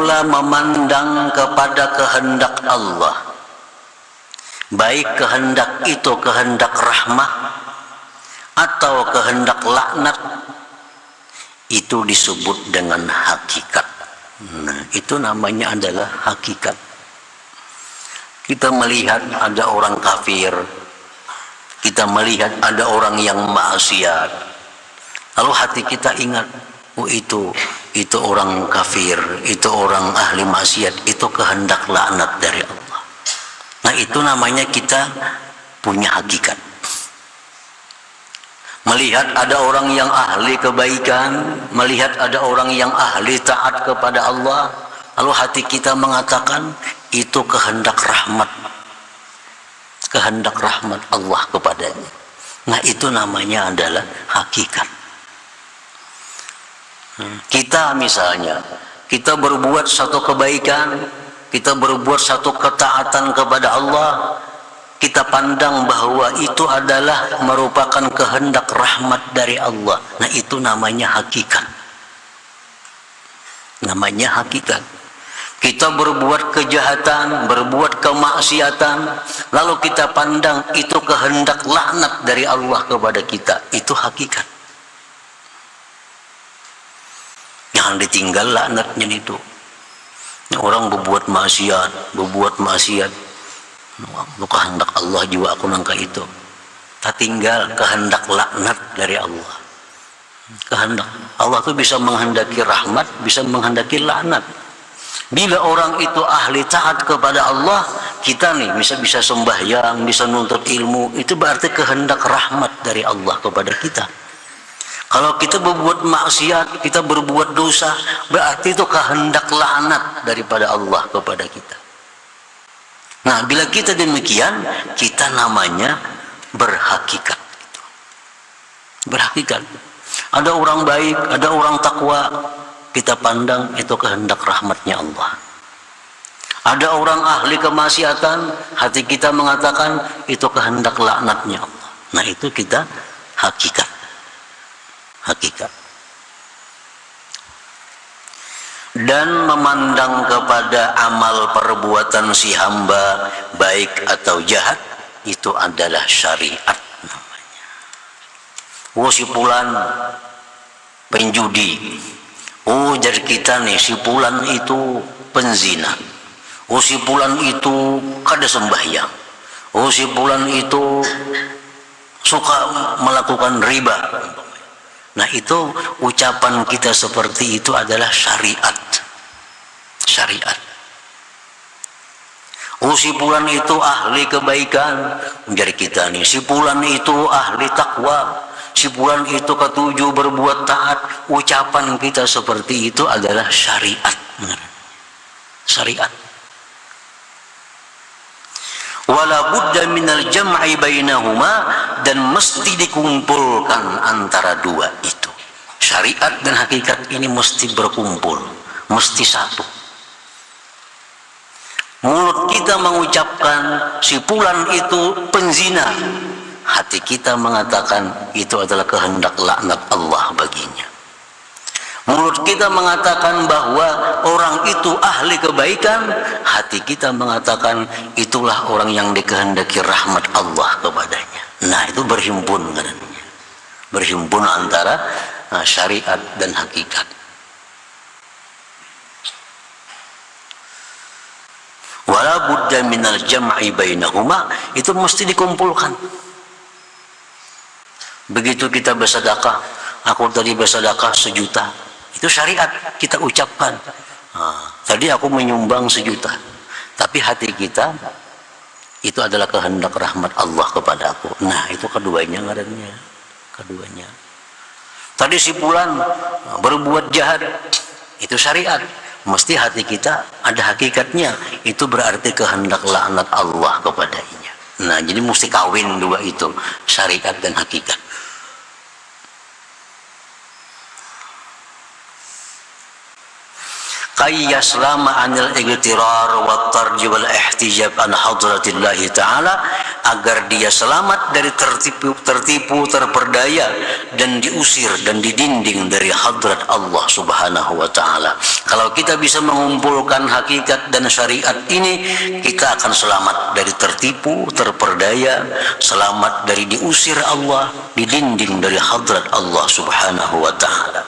pula memandang kepada kehendak Allah, baik kehendak itu kehendak rahmah atau kehendak laknat, itu disebut dengan hakikat. Nah, itu namanya adalah hakikat. Kita melihat ada orang kafir, kita melihat ada orang yang maksiat, lalu hati kita ingat, oh itu orang kafir, itu orang ahli maksiat, itu kehendak laknat dari Allah. Nah, itu namanya kita punya hakikat. Melihat ada orang yang ahli kebaikan, melihat ada orang yang ahli taat kepada Allah, lalu hati kita mengatakan itu kehendak rahmat Allah kepadanya. Nah, itu namanya adalah hakikat. Kita misalnya, kita berbuat satu kebaikan, kita berbuat satu ketaatan kepada Allah, kita pandang bahwa itu adalah merupakan kehendak rahmat dari Allah. Nah, itu namanya hakikat. Namanya hakikat. Kita berbuat kejahatan, berbuat kemaksiatan, lalu kita pandang itu kehendak laknat dari Allah kepada kita. Itu hakikat. Yang ditinggal laknatnya itu. Orang berbuat maksiat, itu kehendak Allah juga aku nangka itu. Tak tinggal kehendak laknat dari Allah. Kehendak Allah itu bisa menghendaki rahmat, bisa menghendaki laknat. Bila orang itu ahli taat kepada Allah, kita nih bisa sembahyang, bisa nuntut ilmu, itu berarti kehendak rahmat dari Allah kepada kita. Kalau kita berbuat maksiat, kita berbuat dosa, berarti itu kehendak laknat daripada Allah kepada kita. Nah, bila kita demikian, kita namanya berhakikat. Berhakikat. Ada orang baik, ada orang takwa, kita pandang itu kehendak rahmatnya Allah. Ada orang ahli kemaksiatan, hati kita mengatakan itu kehendak laknatnya Allah. Nah, itu kita hakikat. Hakikat. Dan memandang kepada amal perbuatan si hamba baik atau jahat, itu adalah syariat namanya. Oh, si fulan penjudi, oh jadi kita nih si fulan itu penzina, oh si fulan itu kada sembahyang, oh si fulan itu suka melakukan riba. Nah, itu ucapan kita seperti itu adalah syariat. Syariat. Oh, si fulan itu ahli kebaikan, menjadi kita nih. Si fulan itu ahli takwa, si fulan itu ketujuh berbuat taat. Ucapan kita seperti itu adalah syariat. Syariat. Wala budda minal jam'i bainahuma, dan mesti dikumpulkan antara dua itu. Syariat dan hakikat ini mesti berkumpul, mesti satu. Mulut kita mengucapkan si fulan itu penzina, hati kita mengatakan itu adalah kehendak laknat Allah baginya. Mulut kita mengatakan bahwa orang itu ahli kebaikan, hati kita mengatakan itulah orang yang dikehendaki rahmat Allah kepadanya. Nah, itu berhimpun katanya. Berhimpun antara syariat dan hakikat. Wala budda minal jam'i bainahuma, itu mesti dikumpulkan. Begitu kita bersedekah, aku tadi bersedekah 1 juta. Itu syariat kita ucapkan. Tadi aku menyumbang 1 juta, tapi hati kita itu adalah kehendak rahmat Allah kepada aku. Nah, itu keduanya ngarannya. Keduanya. Tadi si fulan berbuat jahat, itu syariat. Mesti hati kita ada hakikatnya. Itu berarti kehendak laknat Allah kepadanya. Nah, jadi mesti kawin dua itu, syariat dan hakikat. kay yaslama anil igtirar wa tarji wal ihtijab an hadratillah ta'ala, agar dia selamat dari tertipu, terperdaya dan diusir dan didinding dari hadrat Allah Subhanahu wa ta'ala. Kalau kita bisa mengumpulkan hakikat dan syariat ini, kita akan selamat dari tertipu, terperdaya, selamat dari diusir Allah, didinding dari hadrat Allah Subhanahu wa ta'ala.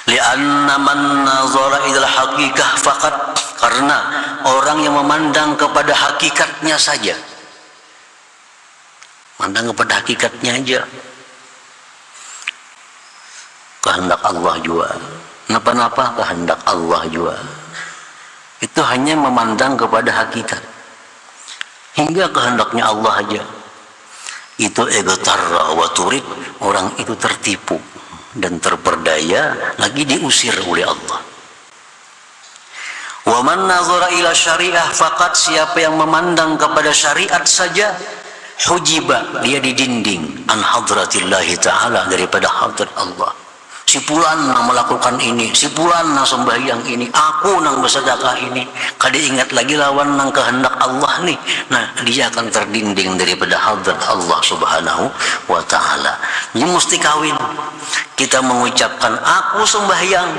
Lianna man nazara ilal hakikah faqat, karena orang yang memandang kepada hakikatnya saja, mandang kepada hakikatnya aja, kehendak Allah juga, napa-napa kehendak Allah juga, itu hanya memandang kepada hakikat hingga kehendaknya Allah aja, itu igtarra wa turid, orang itu tertipu dan terperdaya, lagi diusir oleh Allah. Wa man nazara ila syariah faqat, siapa yang memandang kepada syariat saja, hujiba, dia didinding an hadratillahi ta'ala, daripada hadrat Allah. Si fulan nang melakukan ini, si fulan nang sembahyang ini, aku nang bersedekah ini, kada ingat lagi lawan nang kehendak Allah nih. Nah, dia akan terdinding daripada hadrat Allah Subhanahu wa ta'ala. Ini mesti kawin. Kita mengucapkan aku sembahyang,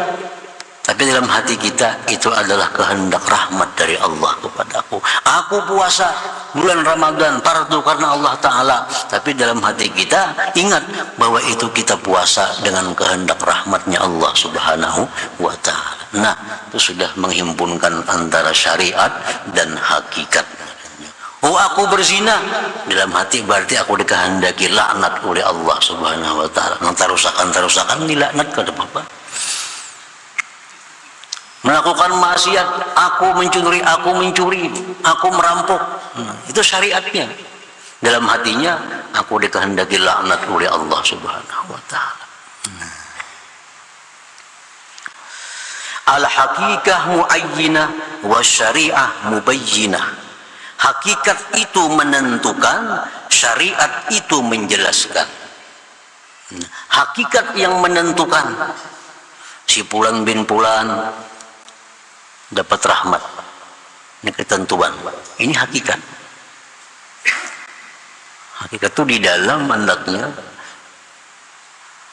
tapi dalam hati kita itu adalah kehendak rahmat dari Allah kepadaku. Aku puasa bulan Ramadan fardu karena Allah Ta'ala, tapi dalam hati kita ingat bahwa itu kita puasa dengan kehendak rahmatnya Allah Subhanahu wa ta'ala. Nah, itu sudah menghimpunkan antara syariat dan hakikat. Oh, aku berzina, dalam hati berarti aku dikehendaki laknat oleh Allah Subhanahu wa ta'ala. Nang tarusakan dilaknat kada apa-apa. Melakukan maksiat, aku mencuri, aku merampok, itu syariatnya. Dalam hatinya aku dikehendaki laknat oleh Allah Subhanahu wa ta'ala. Al-hakikah muayyinah wa syariah mubayyinah. Hakikat itu menentukan, syariat itu menjelaskan. Hakikat yang menentukan, si Fulan bin Fulan dapat rahmat, ini ketentuan, ini hakikat. Hakikat itu di dalam mandaknya,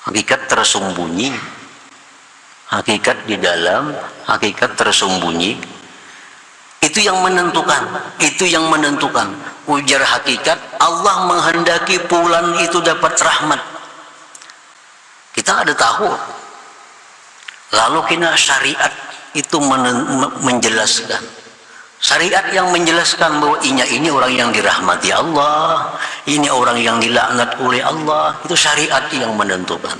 hakikat tersembunyi, hakikat di dalam, hakikat tersembunyi. Itu yang menentukan, itu yang menentukan. Ujar hakikat, Allah menghendaki fulan itu dapat rahmat. Kita ada tahu. Lalu kena syariat itu menjelaskan. Syariat yang menjelaskan bahwa ini orang yang dirahmati Allah, ini orang yang dilaknat oleh Allah. Itu syariat yang menentukan.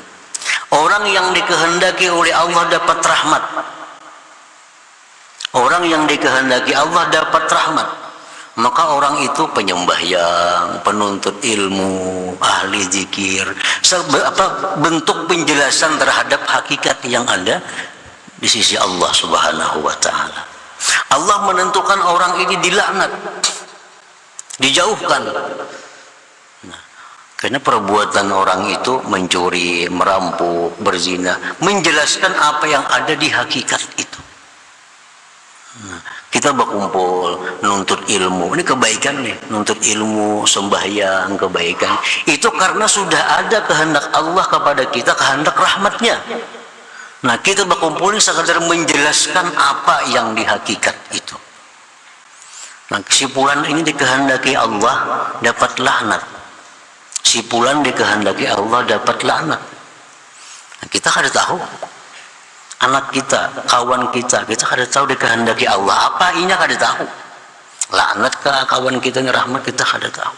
Orang yang dikehendaki oleh Allah dapat rahmat. Orang yang dikehendaki Allah dapat rahmat, maka orang itu penyembahyang, penuntut ilmu, ahli zikir, bentuk penjelasan terhadap hakikat yang ada di sisi Allah Subhanahu wa ta'ala. Allah menentukan orang ini dilaknat, dijauhkan. Nah, karena perbuatan orang itu mencuri, merampok, berzina, menjelaskan apa yang ada di hakikat itu. Nah, kita berkumpul nuntut ilmu, ini kebaikan nih, nuntut ilmu, sembahyang, kebaikan itu karena sudah ada kehendak Allah kepada kita, kehendak rahmatnya. Nah, kita berkumpul ini sekadar menjelaskan apa yang di hakikat itu. Nah, si fulan ini dikehendaki Allah dapat laknat, si fulan dikehendaki Allah dapat laknat. Nah, kita kada tahu. Anak kita, kawan kita kada tahu dikehendaki Allah apa, inya kada tahu. Laknat ke kawan kita ni rahmat, kita kada tahu.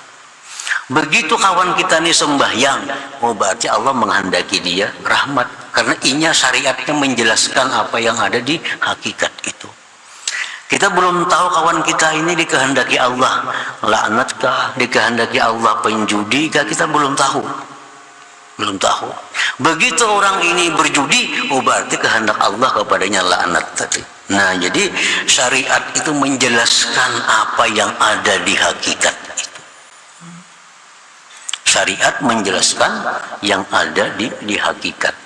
Begitu kawan kita ni sembahyang, oh berarti Allah menghendaki dia rahmat, karena inya syariatnya menjelaskan apa yang ada di hakikat itu. Kita belum tahu kawan kita ini dikehendaki Allah laknat kah, dikehendaki Allah penjudi kah, kita belum tahu. Belum tahu. Begitu orang ini berjudi, oh berarti kehendak Allah kepadanya laknat tadi. Nah, jadi syariat itu menjelaskan apa yang ada di hakikat itu. Syariat menjelaskan yang ada di hakikat.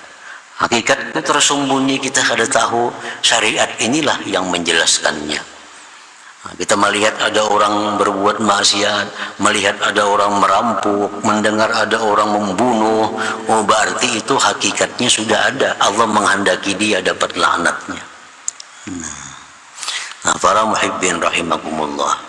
Hakikat itu tersembunyi, kita kada tahu. Syariat inilah yang menjelaskannya. Kita melihat ada orang berbuat maksiat, melihat ada orang merampok, mendengar ada orang membunuh, oh berarti itu hakikatnya sudah ada. Allah menghendaki dia dapat laknatnya. Nah, para muhibbin rahimakumullah.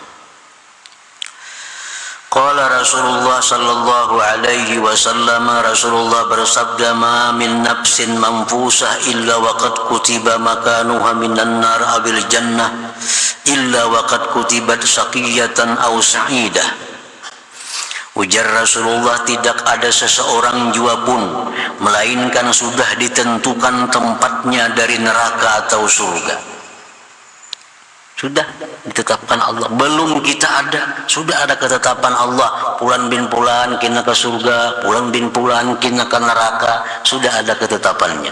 Qala Rasulullah sallallahu alaihi wasallam, Rasulullah bersabda, ma min nafsin manfusah illa waqad kutiba makanuha minan nar abil jannah illa waqad kutibat saqiyatan aw sa'idah. Ujar Rasulullah, tidak ada seseorang jua pun melainkan sudah ditentukan tempatnya dari neraka atau surga. Sudah ditetapkan Allah. Belum kita ada, sudah ada ketetapan Allah. Fulan bin fulan kena ke surga, fulan bin fulan kena ke neraka. Sudah ada ketetapannya.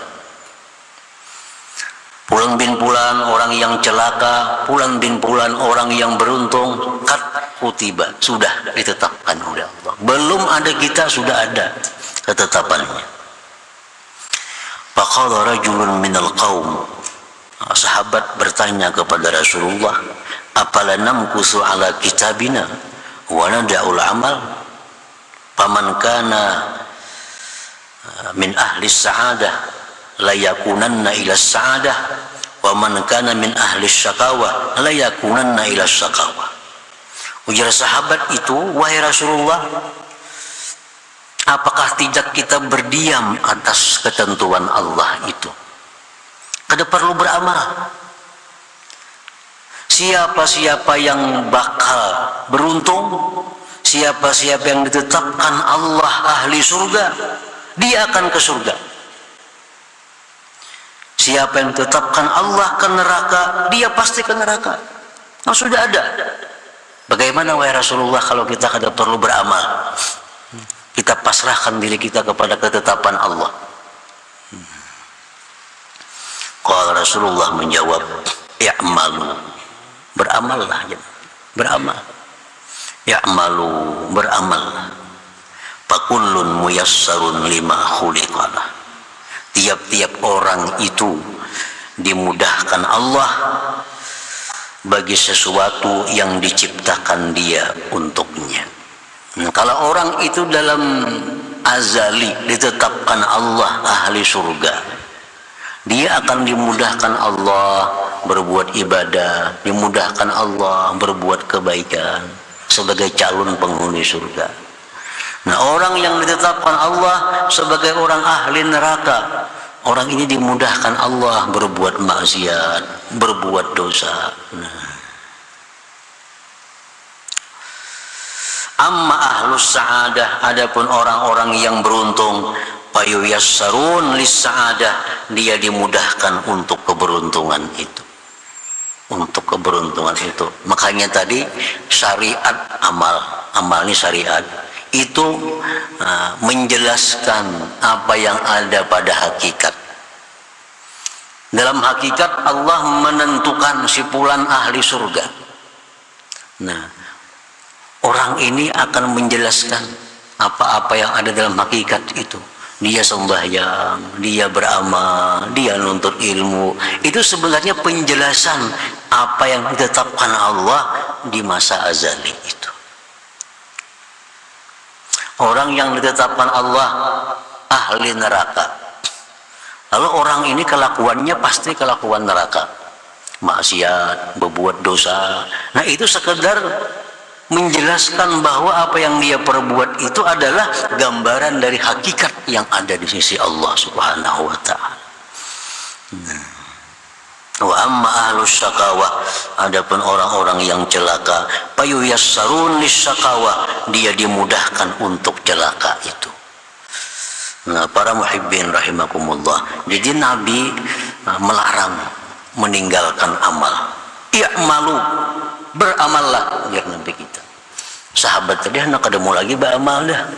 Fulan bin fulan orang yang celaka, fulan bin fulan orang yang beruntung. Qad kutiba, sudah ditetapkan oleh Allah. Belum ada kita, sudah ada ketetapannya. Faqala rajulun minal qaum, sahabat bertanya kepada Rasulullah, apala namkusu ala kitabina wa nada'ul amal, faman kana min ahli sa'adah la yakunanna ila sa'adah wa man kana min ahli syaqawah la yakunanna ila syaqawah. Ujar sahabat itu, wahai Rasulullah, apakah tidak kita berdiam atas ketentuan Allah itu? Kada perlu beramal. Siapa-siapa yang bakal beruntung, siapa-siapa yang ditetapkan Allah ahli surga, dia akan ke surga. Siapa yang ditetapkan Allah ke neraka, dia pasti ke neraka. Nah, sudah ada. Bagaimana wahai Rasulullah kalau kita kada perlu beramal? Kita pasrahkan diri kita kepada ketetapan Allah. Kalau Rasulullah menjawab, i'malu, beramallah, beramal. I'malu, beramal. Fakullun muyassarun lima khuliqalah. Tiap-tiap orang itu dimudahkan Allah bagi sesuatu yang diciptakan dia untuknya. Nah, kalau orang itu dalam azali ditetapkan Allah ahli surga, dia akan dimudahkan Allah berbuat ibadah, dimudahkan Allah berbuat kebaikan sebagai calon penghuni surga. Nah, orang yang ditetapkan Allah sebagai orang ahli neraka, orang ini dimudahkan Allah berbuat maksiat, berbuat dosa. Amma ahlus sa'adah, adapun orang-orang yang beruntung, fayuyassarun lis-sa'adah, dia dimudahkan untuk keberuntungan itu. Untuk keberuntungan itu. Makanya tadi syariat amal ini syariat itu menjelaskan apa yang ada pada hakikat. Dalam hakikat Allah menentukan si fulan ahli surga. Nah, orang ini akan menjelaskan apa-apa yang ada dalam hakikat itu. Dia sembahyang, dia beramal, dia nuntut ilmu. Itu sebenarnya penjelasan apa yang ditetapkan Allah di masa azali itu. Orang yang ditetapkan Allah ahli neraka, lalu orang ini kelakuannya pasti kelakuan neraka, maksiat, berbuat dosa. Nah, itu sekedar menjelaskan bahwa apa yang dia perbuat itu adalah gambaran dari hakikat yang ada di sisi Allah Subhanahu wa ta'ala. Wa amma ahlus syaqawah, adapun orang-orang yang celaka, fayuyassarun lis-syaqawah, dia dimudahkan untuk celaka itu. Nah, para muhibbin rahimakumullah, jadi Nabi melarang meninggalkan amal. I'malu, beramallah, biar Nabi kita. Sahabat tadi hendak kada mau lagi beramal dah.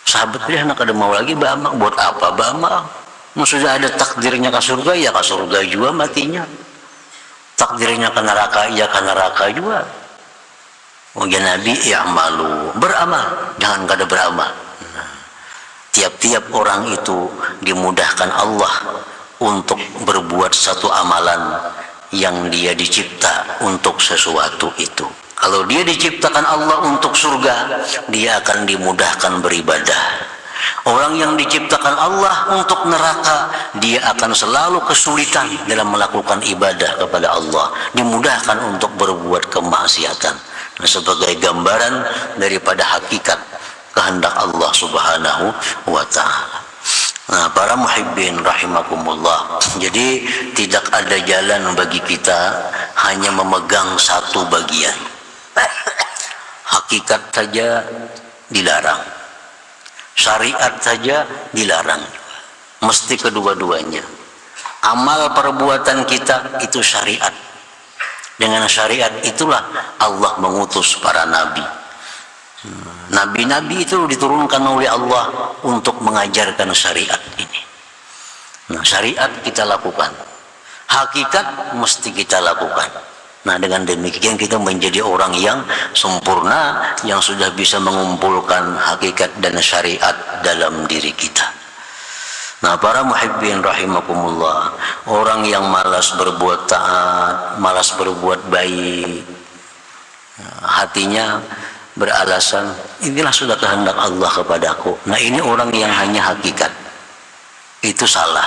Sahabat tadi hendak kada mau lagi beramal. Buat apa beramal? Sudah ada takdirnya ke surga, ya ke surga juga matinya. Takdirnya ke neraka, ya ke neraka juga. Ujian Nabi, i'malu, beramal, jangan kada beramal. Nah, tiap-tiap orang itu dimudahkan Allah untuk berbuat satu amalan yang dia dicipta untuk sesuatu itu. Kalau dia diciptakan Allah untuk surga, dia akan dimudahkan beribadah. Orang yang diciptakan Allah untuk neraka, dia akan selalu kesulitan dalam melakukan ibadah kepada Allah, dimudahkan untuk berbuat kemaksiatan. Nah, sebagai gambaran daripada hakikat kehendak Allah Subhanahu wa ta'ala. Nah, para muhibbin rahimakumullah, jadi tidak ada jalan bagi kita hanya memegang satu bagian. Hakikat saja dilarang, syariat saja dilarang, mesti kedua-duanya. Amal perbuatan kita itu syariat. Dengan syariat itulah Allah mengutus para nabi. Nabi-nabi itu diturunkan oleh Allah untuk mengajarkan syariat ini. Nah, syariat kita lakukan, hakikat mesti kita lakukan. Nah, dengan demikian kita menjadi orang yang sempurna, yang sudah bisa mengumpulkan hakikat dan syariat dalam diri kita. Nah, para muhibbin rahimakumullah, orang yang malas berbuat taat, malas berbuat baik, hatinya beralasan, inilah sudah kehendak Allah kepadaku. Nah, ini orang yang hanya hakikat. Itu salah.